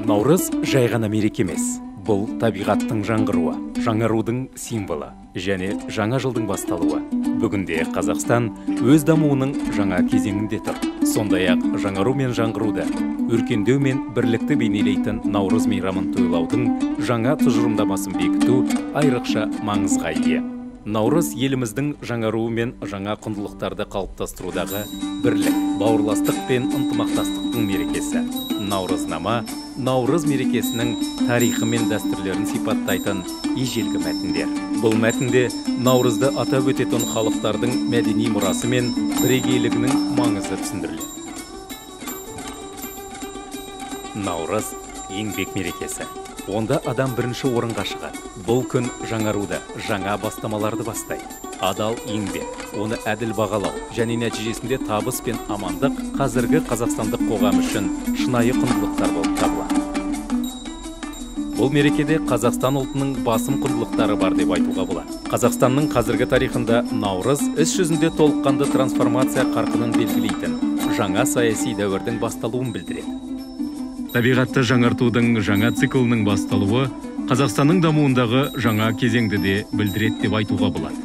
Наурыз жай ғана мереке емес. Бұл табиғаттың жаңғыруы, жаңарудың символы және жаңа жылдың басталуы. Бүгінде Қазақстан өз дамуының жаңа кезеңінде тұр. Сондай-ақ жаңару мен жаңғыруды, өркендеу мен бірлікті бейнелейтін Наурыз мейрамын тойлаудың жаңа тұжырымдамасын бекіту айрықша маңызға ие. Наурыз еліміздің жаңаруы мен жаңа құндылықтарды қалыптастырудағы бірлік, бауырластық пен ынтымақтастықтың мерекесі. Наурызнама Наурыз мерекесінің тарихы мен дәстүрлерін сипаттайтын ежелгі мәтіндер. Бұл мәтінде Наурызды атап өтетін халықтардың мәдени мұрасы мен бірегейлігінің маңызы түсіндіріледі. Наурыз еңбек мерекесі. Онда адам бірінші орынға шығады. Бұл күн жаңаруды, жаңа бастамаларды бастайды. Адал еңбек, оны әділ бағалау және нәтижесінде табыс пен амандық қазіргі қазақстандық қоғам үшін шынайы құндылықтар болып табылады. Бұл мерекеде Қазақстан ұлтының басым құндылықтары бар деп айтуға болады. Қазақстанның қазіргі тарихында Наурыз іс жүзінде толыққанды трансформация қарқынын белгілейтін жаңа саяси дәуірдің басталуын білдіреді. Табиғатты жаңартудың жаңа циклының басталуы Қазақстанның дамуындағы жаңа кезеңді де білдіреді деп айтуға болады.